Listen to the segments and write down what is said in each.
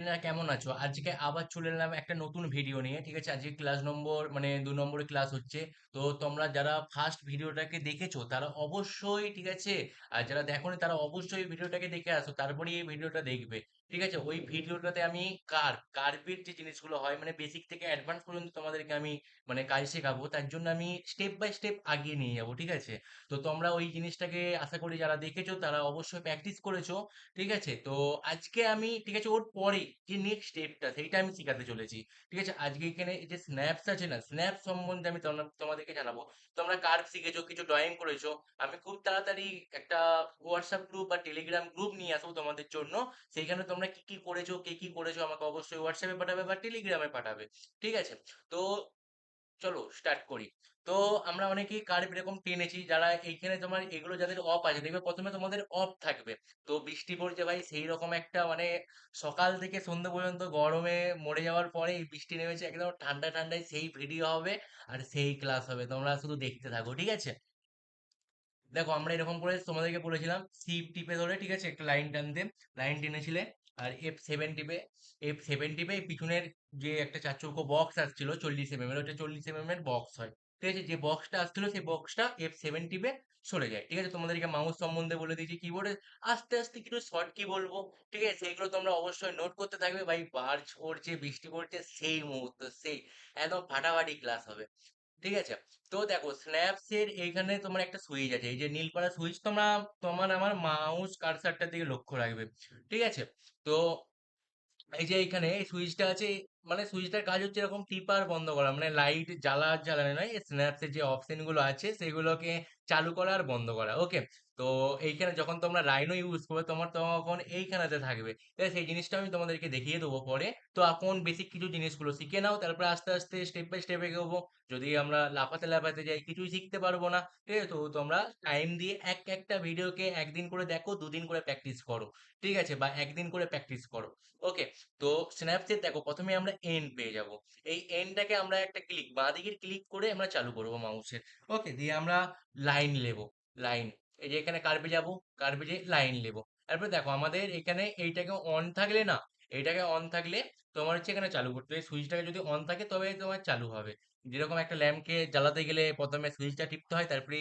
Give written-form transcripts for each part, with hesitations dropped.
না, কেমন আছো? আজকে আবার চলে এলাম একটা নতুন ভিডিও নিয়ে। ঠিক আছে, আজকে ক্লাস নম্বর মানে 2 নম্বরের ক্লাস হচ্ছে। তো তোমরা যারা ফার্স্ট ভিডিওটাকে দেখেছো তারা অবশ্যই, ঠিক আছে, আর যারা দেখোনি তারা অবশ্যই ভিডিওটাকে দেখে আসো, তারপরে এই ভিডিওটা দেখবে। ঠিক আছে, ওই ভিডিওটাতে আমি কার্ভের যে জিনিসগুলো হয় মানে বেসিক থেকে অ্যাডভান্স পর্যন্ত তোমাদেরকে আমি মানে কাজ শেখাবো। তার জন্য আমি স্টেপ বাই স্টেপ আগিয়ে নিয়ে যাবো। ঠিক আছে, তো তোমরা ওই জিনিসটাকে আশা করি যারা দেখেছো তারা অবশ্যই প্র্যাকটিস করেছো। ঠিক আছে, তো আজকে আমি, ঠিক আছে, ওর পরে যে নেক্সট স্টেপটা সেইটা আমি শিখাতে চলেছি। ঠিক আছে, আজকে এখানে এই যে স্ন্যাপস আছে না, স্ন্যাপ সম্বন্ধে আমি তোমাদেরকে জানাবো। তোমরা কার্ভ শিখেছো, কিছু ড্রয়িং করেছো, আমি খুব তাড়াতাড়ি একটা হোয়াটসঅ্যাপ গ্রুপ বা টেলিগ্রাম গ্রুপ নিয়ে আসবো তোমাদের জন্য। সেইখানে তোমরা কি কি করেছো, কে কি করেছো আমাকে অবশ্যই হোয়াটসঅ্যাপে পাঠাবে বা টেলিগ্রামে পাঠাবে। ঠিক আছে, তো চলো স্টার্ট করি। তো আমরা অনেকেই কার্ভ এরকম টেনেছি, যারা এইখানে তোমার এগুলো যাদের অফ আছে দেখবে প্রথমে তোমাদের অফ থাকবে। তো বৃষ্টি পড়ছে ভাই, সেই রকম একটা মানে সকাল থেকে সন্ধ্যে পর্যন্ত গরমে মরে যাওয়ার পরে এই বৃষ্টি নেমেছে, একদম ঠান্ডা ঠান্ডায় সেই ভিডিও হবে আর সেই ক্লাস হবে, তোমরা শুধু দেখতে থাকো। ঠিক আছে, দেখো আমরা এরকম করে তোমাদেরকে বলেছিলাম শিপ টিপে ধরে, ঠিক আছে, একটা লাইন টানতে, লাইন টেনেছিলে, আর F7 টিপে এই পিছনের যে একটা চার চৌকো বক্স আসছিল 40 mm এর, ওটা 40 mm এর বক্স হয়। ঠিক আছে, যে বক্সটা আসছিল সেই বক্সটা F7 টিপে সরে যায়। ঠিক আছে, তোমাদেরকে মাউস সম্বন্ধে বলে দিয়েছি, কিবোর্ডে আস্তে আস্তে কিছু শর্ট কি বলবো। ঠিক আছে, সেগুলো তোমরা অবশ্যই নোট করতে থাকবে ভাই। বাজ পড়ছে, বৃষ্টি পড়ছে, সেই মুহূর্ত সেই একদম ফাটাফাটি ক্লাস হবে। ঠিক আছে, তো দেখো স্ন্যাপস এর এইখানে তোমার একটা সুইচ আছে, এই যে নীল পাড়া সুইচ, তোমরা তোমার আমার মাউস কার্সারটার দিকে লক্ষ্য রাখবে। ঠিক আছে, তো এই যে এখানে এই সুইচটা আছে, মানে সুইচটার কাজ হচ্ছে এরকম টিপা আর বন্ধ করা, মানে লাইট জ্বালা আর জ্বালানো নয়, স্ন্যাপস এর যে অপশন গুলো আছে সেগুলোকে চালু করা আর বন্ধ করা। ওকে, তো এইখানে যখন তোমরা রাইনো ইউজ করবে তোমার তখন এইখানেতে থাকবে। ঠিক আছে, সেই জিনিসটা আমি তোমাদেরকে দেখিয়ে দেবো পরে। তো এখন বেসিক কিছু জিনিসগুলো শিখে নাও, তারপরে আস্তে আস্তে স্টেপ বাই স্টেপ এগোবো। যদি আমরা লাফাতে লাফাতে যাই কিছুই শিখতে পারবো না। ঠিক আছে, তো তোমরা টাইম দিয়ে একটা ভিডিওকে একদিন করে দেখো, দুদিন করে প্র্যাকটিস করো। ঠিক আছে, বা একদিন করে প্র্যাকটিস করো। ওকে, তো স্ন্যাপচ্যাট দেখো প্রথমে আমরা এন্ড পেয়ে যাব। এই এন্ডটাকে আমরা একটা ক্লিক, বাঁ দিকের ক্লিক করে আমরা চালু করবো মাউসের। ওকে, দিয়ে আমরা লাইন নেব, লাইন, এই যে এখানে কার্ভে যাব, কার্ভে যে লাইন নেব। তারপরে দেখো আমাদের এখানে এইটাকে অন থাকলে না, এইটাকে অন থাকলে তোমার হচ্ছে এখানে চালু করতে হবে, সুইচটাকে যদি অন থাকে তবে তোমার চালু হবে। যেরকম একটা ল্যাম্পকে জ্বালাতে গেলে প্রথমে সুইচটা টিপতে হয়, তারপরে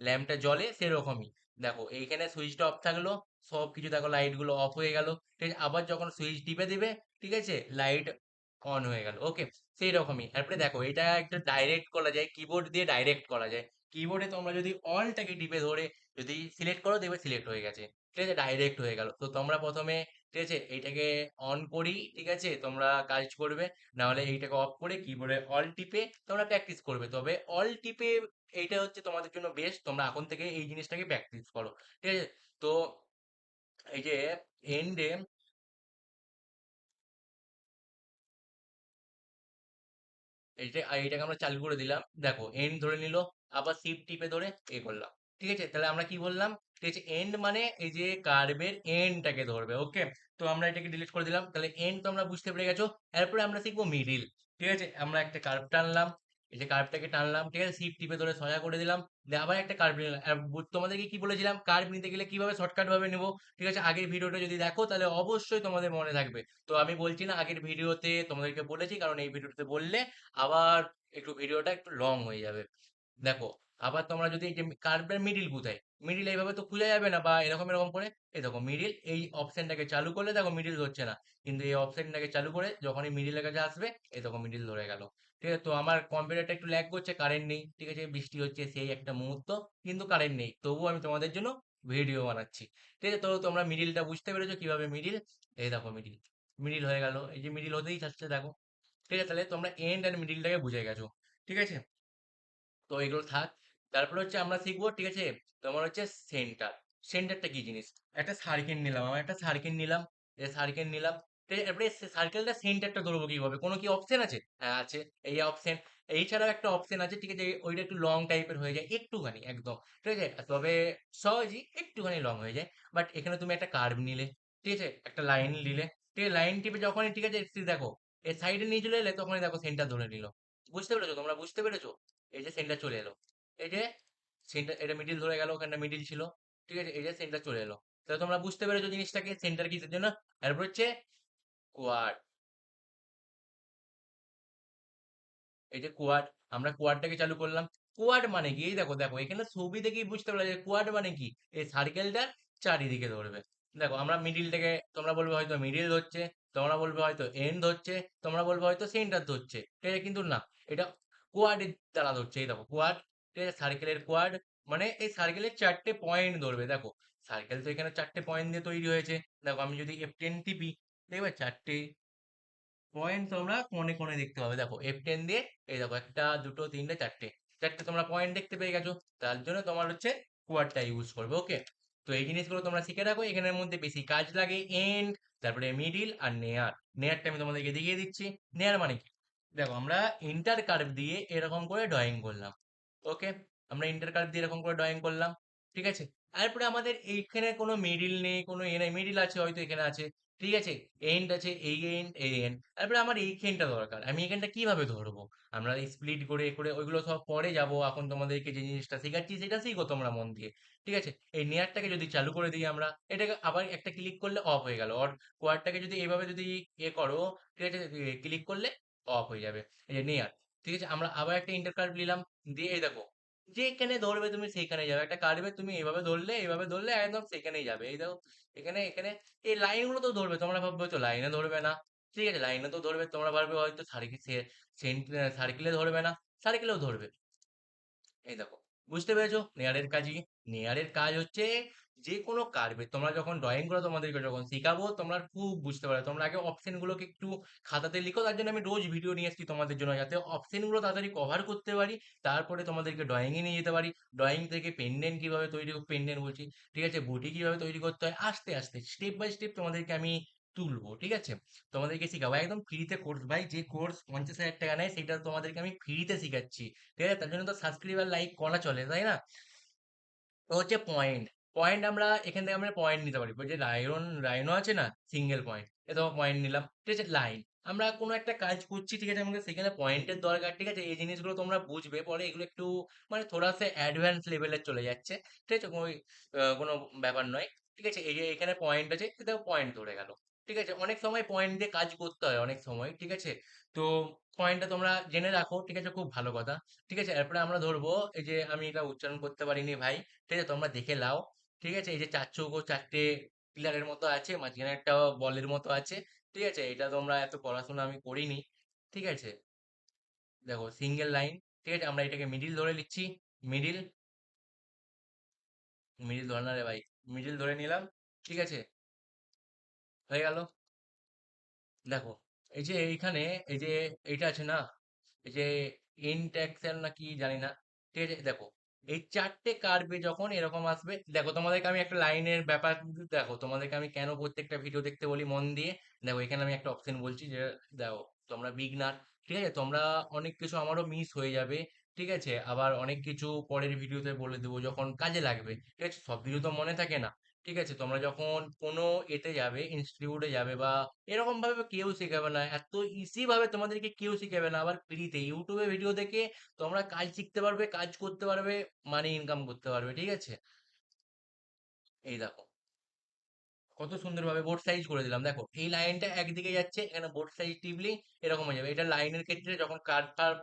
ল্যাম্পটা জ্বলে, সেরকমই। দেখো এইখানে সুইচটা অফ থাকলো, সব কিছু দেখো লাইট গুলো অফ হয়ে গেল। ঠিক আছে, আবার যখন সুইচ টিপে দিবে, ঠিক আছে, লাইট অন হয়ে গেল। ওকে, সেই রকমই। তারপরে দেখো এটা একটা ডাইরেক্ট করা যায়, কিবোর্ড দিয়ে ডাইরেক্ট করা যায়। কিবোর্ডে তোমরা যদি অলটাকে টিপে ধরে যদি সিলেক্ট করো দেখবে সিলেক্ট হয়ে গেছে। ঠিক আছে, ডাইরেক্ট হয়ে গেল। তো তোমরা প্রথমে, ঠিক আছে, এইটাকে অন করি, ঠিক আছে, তোমরা কাজ করবে। না হলে এইটাকে অফ করে কিবোর্ডে অল টিপে তোমরা প্র্যাকটিস করবে, তবে অল টিপে এইটা হচ্ছে তোমাদের জন্য বেস্ট। তোমরা এখন থেকে এই জিনিসটাকে প্র্যাকটিস করো। ঠিক আছে, তো এই যে এন্ডে, এইটাকে আমরা চালু করে দিলাম, দেখো এন্ড ধরে নিল, আবার শিফট টিপে ধরে এ করলাম। ঠিক আছে, তাহলে আমরা কি বললাম, ঠিক আছে, এন্ড মানে এই যে কার্ভের এন্ডটাকে ধরবে। ওকে, তো আমরা এটাকে ডিলিট করে দিলাম, তাহলে এন্ড তো আমরা বুঝতে পেরে গেছো। এরপরে আমরা শিখবো মিডিল। ঠিক আছে, আমরা একটা কার্ভ টানলাম, এই যে কার্ভটাকে টানলাম, ঠিক আছে, শিফট টিপে ধরে সোজা করে দিলাম, দিয়ে আবার একটা কার্ভ নিলাম। আর তোমাদেরকে কি বলেছিলাম কার্ভ নিতে গেলে কিভাবে শর্টকাট ভাবে নেবো। ঠিক আছে, আগের ভিডিওটা যদি দেখো তাহলে অবশ্যই তোমাদের মনে থাকবে। তো আমি বলছি না, আগের ভিডিওতে তোমাদেরকে বলেছি, কারণ এই ভিডিওতে বললে আবার একটু ভিডিওটা একটু লং হয়ে যাবে। দেখো, আবার তোমরা যদি এই যে কার্ভের মিডিল কোথায়, মিডিল এইভাবে তো খুঁজে যাবে না, বা এরকম এরকম করে, এই দেখো মিডিল, এই অপশনটাকে চালু করলে দেখো মিডিল ধরছে না, কিন্তু এই অপশনটাকে চালু করে যখনই মিডিলের কাছে আসবে এই দেখো মিডিল ধরে গেল। ঠিক আছে, তো আমার কম্পিউটারটা একটু ল্যাগ করছে, কারেন্ট নেই। ঠিক আছে, বৃষ্টি হচ্ছে সেই একটা মুহূর্ত, কিন্তু কারেন্ট নেই, তবুও আমি তোমাদের জন্য ভিডিও বানাচ্ছি। ঠিক আছে, তো তোমরা মিডিলটা বুঝতে পেরেছো কিভাবে মিডিল, এই দেখো মিডিল, মিডিল হয়ে গেল, এই যে মিডিল হতেই থাকছে দেখো। ঠিক আছে, তাহলে তোমরা এন্ড আর মিডিলটাকে বুঝে গেছো। ঠিক আছে, তো এগুলো থাক। তারপরে হচ্ছে আমরা শিখবো, ঠিক আছে, তোমার হচ্ছে সেন্টার। সেন্টারটা কি জিনিস, একটা সার্কেল নিলাম, আমার একটা সার্কেল নিলাম, এই সার্কেল নিলাম। ঠিক আছে, এরপরে সার্কেলটা সেন্টারটা ধরবো কিভাবে, কোনো কি অপশন আছে? হ্যাঁ আছে, এই অপশন। এছাড়াও একটা অপশন আছে, ঠিক আছে, ওইটা একটু লং টাইপের হয়ে যায় একটুখানি একদম। ঠিক আছে, তবে সহজই একটুখানি লং হয়ে যায়। বাট এখানে তুমি একটা কার্ভ নিলে, ঠিক আছে, একটা লাইন নিলে, ঠিক আছে, লাইন টিপে যখনই, ঠিক আছে, দেখো এই সাইডে নিয়ে চলে এলে তখনই দেখো সেন্টার ধরে নিল। বুঝতে পেরেছো, তোমরা বুঝতে পেরেছো? এই যে সেন্টার চলে এলো, এই যে সেন্টার, এটা মিডিল ধরে গেল, ওখানটা মিডিল ছিল। ঠিক আছে, এই যে সেন্টার চলে এলো। তাহলে তোমরা বুঝতে পেরেছো জিনিসটাকে, সেন্টার কিসের জন্য। এরপর হচ্ছে কোয়াড, এই যে কোয়াড, আমরা কোয়াডটাকে চালু করলাম। কোয়াড মানে কি? এই দেখো দেখো এখানে ছবি দেখেই বুঝতে পারলা যে কোয়াড মানে কি? এই সার্কেলটার চারিদিকে ধরবে। দেখো আমরা মিডিলটাকে, তোমরা বলবে হয়তো মিডিল ধরছে, তোমরা বলবে হয়তো এন্ড ধরছে, তোমরা বলবে হয়তো সেন্টার ধরছে, ঠিক আছে? কিন্তু না, এটা কোয়াডের দ্বারা ধরছে। এই দেখো কোয়াড, ঠিক আছে? সার্কেলের কোয়াড মানে এই সার্কেলের চারটে পয়েন্ট ধরবে। দেখো সার্কেল তো এখানে চারটে পয়েন্ট দিয়ে তৈরি হয়েছে। দেখো আমি যদি F10 টিপি, দেখবে চারটে পয়েন্ট তোমরা কোণে কোণে দেখতে পাবে। দেখো F10 দিয়ে এই দেখো একটা দুটো তিনটে চারটে, চারটে তোমরা পয়েন্ট দেখতে পেয়ে গেছো। তার জন্য তোমার হচ্ছে কোয়াডটা ইউজ করবে। ওকে, তো এই জিনিসগুলো তোমরা শিখে রাখো। এখানের মধ্যে বেশি কাজ লাগে এন্ড, তারপরে মিডিল আর নেয়ার। নেয়ারটা আমি তোমাদেরকে দেখিয়ে দিচ্ছি। নেয়ার মানে কি? দেখো আমরা ইন্টার কার্ভ দিয়ে এরকম করে ড্রয়িং করলাম। ওকে, আমরা ইন্টার কার্ভ দিয়ে এরকম করে ড্রয়িং করলাম, ঠিক আছে? তারপরে আমাদের এইখানে কোনো মিডিল নেই, কোনো এ নাই। মিডিল আছে হয়তো এখানে আছে, ঠিক আছে? এন্ড আছে, এই এন্ড এই এন্ড। তারপরে আমার এইখানটা দরকার, আমি এখানটা কিভাবে ধরবো? আমরা স্প্লিট করে করে ওইগুলো সব পরে যাব। এখন তোমাদেরকে যে জিনিসটা শেখাচ্ছি সেটা শিখো তোমরা মন দিয়ে, ঠিক আছে? এই নেয়ারটাকে যদি চালু করে দিই আমরা, এটাকে আবার একটা ক্লিক করলে অফ হয়ে গেল। আর কোয়াডটাকে যদি এইভাবে যদি এ করো, ঠিক আছে, ক্লিক করলে অফ হয়ে যাবে। এই যে নেয়ার, ঠিক আছে? আমরা আবার একটা ইন্টার কার্ভ নিলাম, দিয়ে এই দেখো যেখানে ধরবে তুমি সেইখানে যাবে। একটা কার্ভে তুমি এইভাবে ধরলে, এইভাবে ধরলে একদম সেখানেই যাবে। এই দেখো এখানে এখানে এই লাইনগুলো তো ধরবে। তোমরা ভাববে হয়তো লাইনে ধরবে না, ঠিক আছে? লাইনে তো ধরবে। তোমরা ভাববে হয়তো সার্কেলে ধরবে না, সার্কেলেও ধরবে। এই দেখো, বুঝতে পেরেছো নেয়ারের কাজ কি? নেয়ারের কাজ হচ্ছে যে কোনো কার্ভে তোমরা যখন ড্রয়িং করো, তোমাদেরকে যখন শেখাবো তোমরা খুব বুঝতে পারো। তোমরা আগে অপশন গুলোকে একটু খাতাতে লিখো। তার জন্য আমি রোজ ভিডিও নিয়ে এসেছি তোমাদের জন্য, যাতে অপশন গুলো তাড়াতাড়ি কভার করতে পারি। তারপরে তোমাদেরকে ড্রয়িং এ নিয়ে যেতে পারি। ড্রয়িং থেকে পেন্ডেন্ট কিভাবে তৈরি, পেন্ডেন্ট বলছি, ঠিক আছে, বুটি কিভাবে তৈরি করতে হয়, আস্তে আস্তে স্টেপ বাই স্টেপ তোমাদেরকে আমি তুলবো, ঠিক আছে? তোমাদেরকে শিখাবো একদম ফ্রিতে কোর্স ভাই। যে কোর্স 50,000 টাকা নেয় সেটা তোমাদেরকে আমি ফ্রিতে শিখাচ্ছি, ঠিক আছে? তার জন্য তো সাবস্ক্রাইব আর লাইক করা চলে, তাই না? তো হচ্ছে পয়েন্ট। পয়েন্ট আমরা এখান থেকে আমরা পয়েন্ট নিতে পারি। ওই যে রাইনো আছে না, সিঙ্গেল পয়েন্ট, এ তো পয়েন্ট নিলাম, ঠিক আছে? লাইন, আমরা কোনো একটা কাজ করছি, ঠিক আছে, আমাদের সেখানে পয়েন্টের দরকার, ঠিক আছে? এই জিনিসগুলো তোমরা বুঝবে পরে। এগুলো একটু মানে থোড়া সে অ্যাডভান্স লেভেলে চলে যাচ্ছে, ঠিক আছে? ওই কোনো ব্যাপার নয়, ঠিক আছে? এই যে এখানে পয়েন্ট আছে, এটা পয়েন্ট ধরে গেল, ঠিক আছে? অনেক সময় পয়েন্ট দিয়ে কাজ করতে হয়, অনেক সময়, ঠিক আছে? তো পয়েন্টটা তোমরা জেনে রাখো, ঠিক আছে? খুব ভালো কথা, ঠিক আছে? এরপরে আমরা ধরবো, এই যে আমি এটা উচ্চারণ করতে পারিনি ভাই, ঠিক আছে? তোমরা দেখে লাও, ঠিক আছে? এই যে চার চৌকো চারটে পিলারের মতো আছে, মাঝখানে একটা বলের মতো আছে, ঠিক আছে? এটা তোমরা এত পড়াশোনা আমি করিনি, ঠিক আছে? দেখো সিঙ্গেল লাইন, ঠিক আছে? আমরা এটাকে মিডিল ধরে নিচ্ছি। মিডিল, মিডিল ধরে না রে ভাই, মিডিল ধরে নিলাম, ঠিক আছে? হয়ে গেল। দেখো এই যে এইখানে, এই যে এইটা আছে না, এই যে ইনটেক্সেল না কি জানি না, ঠিক আছে? দেখো এই চারটে কার্ভে যখন এরকম আসবে, দেখো তোমাদেরকে আমি একটা লাইনের ব্যাপার, দেখো তোমাদেরকে আমি কেন প্রত্যেকটা ভিডিও দেখতে বলি মন দিয়ে। দেখো এখানে আমি একটা অপশন বলছি যে, দেখো তোমরা বিগনার, ঠিক আছে? তোমরা অনেক কিছু আমারও মিস হয়ে যাবে, ঠিক আছে? আবার অনেক কিছু পরের ভিডিওতে বলে দেবো যখন কাজে লাগবে, ঠিক আছে? সব কিছু তো মনে থাকে না, ঠিক আছে? তোমরা যখন কোনো এতে যাবে, ইনস্টিটিউটে যাবে বা এরকম ভাবে কেউ শেখাবে না, এত ইজি ভাবে তোমাদেরকে কেউ শিখাবে না। আবার ফ্রিতে ইউটিউবে ভিডিও দেখে তোমরা কাজ শিখতে পারবে, কাজ করতে পারবে, মানি ইনকাম করতে পারবে, ঠিক আছে? এই দেখো কত সুন্দরভাবে বোর্ড সাইজ করে দিলাম। দেখো এই লাইনটা একদিকে যাচ্ছে, এখানে বোর্ড সাইজ টিপলি এরকম হয়ে যাবে। এটা লাইনের ক্ষেত্রে যখন কার্ভ ফার্ভ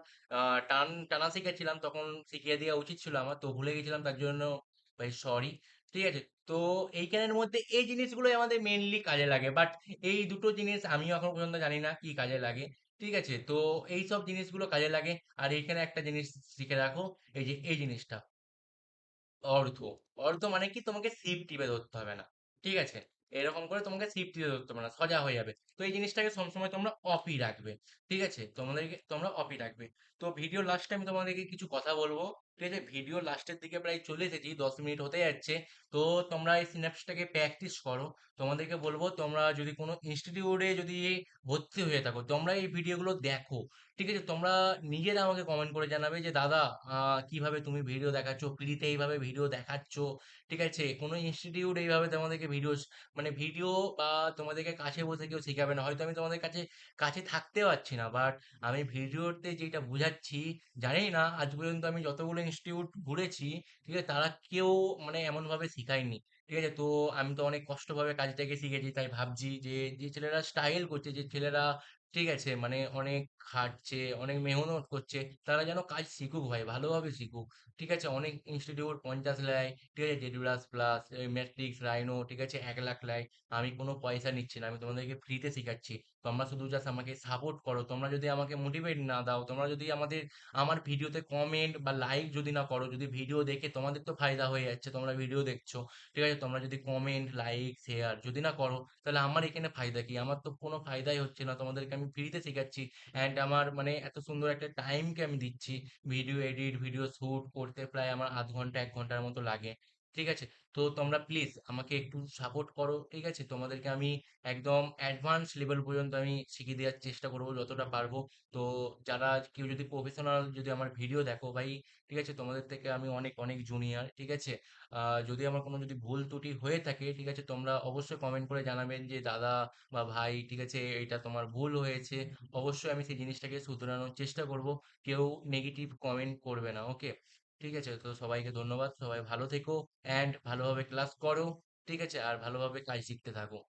টানা শিখেছিলাম তখন শিখিয়ে দেওয়া উচিত ছিল আমার, তো ভুলে গেছিলাম, তার জন্য ভাই সরি, ঠিক আছে? তো এইখানের মধ্যে এই জিনিসগুলোই আমাদের মেইনলি কাজে লাগে, বাট এই দুটো জিনিস আমিও এখন পর্যন্ত জানি না কি কাজে লাগে, ঠিক আছে? তো এই সব জিনিসগুলো কাজে লাগে। আর এইখানে একটা জিনিস শিখে রাখো, এই যে এই জিনিসটা অর্ধ। অর্ধ মানে কি? তোমাকে শিপ টিপে ধরতে হবে না, ঠিক আছে? এরকম করে তোমাকে শিপ টিপে ধরতে হবে না, সোজা হয়ে যাবে। তো এই জিনিসটাকে সবসময় তোমরা অফই রাখবে, ঠিক আছে? তোমাদেরকে তোমরা অফই রাখবে। তো ভিডিও লাস্টে আমি তোমাদেরকে কিছু কথা বলবো, ঠিক আছে? ভিডিও লাস্টের দিকে প্রায় চলে এসেছি, 10 মিনিট হতে যাচ্ছে। তো তোমরা এই সিনাপসটাকে প্র্যাকটিস করো। তোমাদেরকে বলবো তোমরা যদি কোনো ইনস্টিটিউটে যদি ভর্তি হয়ে থাকো, তোমরা এই ভিডিওগুলো দেখো, ঠিক আছে? তোমরা নিজেরা আমাকে কমেন্ট করে জানাবে যে দাদা কিভাবে তুমি ভিডিও দেখাচ্ছ, ফ্রিতে এইভাবে ভিডিও দেখাচ্ছ, ঠিক আছে? কোনো ইনস্টিটিউট এইভাবে তোমাদেরকে ভিডিও মানে ভিডিও বা তোমাদেরকে কাছে বসে কেউ শেখাবে না। হয়তো আমি তোমাদের কাছে কাছে থাকতে পারছি না, বাট আমি ভিডিওতে যেটা বুঝাচ্ছি, জানি না আজ পর্যন্ত আমি যতগুলো ইনস্টিটিউট ঘুরেছি, ঠিক আছে, তারা কেউ মানে এমন ভাবে শেখায়নি, ঠিক আছে? তো আমি তো অনেক কষ্টভাবে কাজটাকে শিখেছি। তাই ভাবছি যে, যে ছেলেরা স্টাইল করছে, যে ছেলেরা ঠিক আছে মানে অনেক খাটছে, অনেক মেহনত করছে, তারা যেন কাজ শিখুক ভাই, ভালোভাবে শিখুক। ঠিক আছে? অনেক ইনস্টিটিউট ৫০ নেয়, ঠিক আছে? জেডুরাস প্লাস, ম্যাট্রিক্স, রাইনো, ঠিক আছে? ১,০০,০০০ নেয়। আমি কোনো পয়সা নিচ্ছি না। আমি তোমাদেরকে ফ্রিতে শিখাচ্ছি। তোমরা শুধু জাস্ট আমাকে সাপোর্ট করো। তোমরা যদি আমাকে মোটিভেট না দাও, তোমরা যদি আমার ভিডিওতে কমেন্ট বা লাইক যদি না করো, যদি ভিডিও দেখে তোমাদের তো ফায়দা হয়ে যাচ্ছে, তোমরা ভিডিও দেখছো। ঠিক আছে? তোমরা যদি কমেন্ট, লাইক, শেয়ার যদি না করো, তাহলে আমার এখানে ফায়দা কি? আমার তো কোনো ফায়দাই হচ্ছে না। তোমাদেরকে আমি ফ্রিতে শেখাচ্ছি। অ্যান্ড আমার মানে এত সুন্দর একটা টাইমকে আমি দিচ্ছি। ভিডিও এডিট, ভিডিও শুট করতে প্রায় আমার ০.৫ ঘন্টা ১ ঘন্টার মতো লাগে। ঠিক আছে? তো তোমরা প্লিজ আমাকে একটু সাপোর্ট করো। ঠিক আছে? তোমাদেরকে আমি একদম অ্যাডভান্স লেভেল পর্যন্ত আমি শিখিয়ে দেওয়ার চেষ্টা করব যতটা পারবো। তো যারা কেউ যদি প্রফেশনাল যদি আমার ভিডিও দেখো ভাই, ঠিক আছে? তোমাদের থেকে আমি অনেক, অনেক জুনিয়র। ঠিক আছে? যদি আমার কোনো যদি ভুল ত্রুটি হয়ে থাকে, ঠিক আছে? তোমরা অবশ্যই কমেন্ট করে জানাবেন যে, "দাদা বা ভাই, ঠিক আছে? এটা তোমার ভুল হয়েছে।" অবশ্যই আমি সেই জিনিসটাকে শুধরানোর চেষ্টা করব। কেউ নেগেটিভ কমেন্ট করবে না। ওকে? ঠিক আছে? তো সবাইকে ধন্যবাদ। সবাই ভালো থেকো অ্যান্ড ভালোভাবে ক্লাস করো। ঠিক আছে? আর ভালোভাবে কাজ শিখতে থাকো।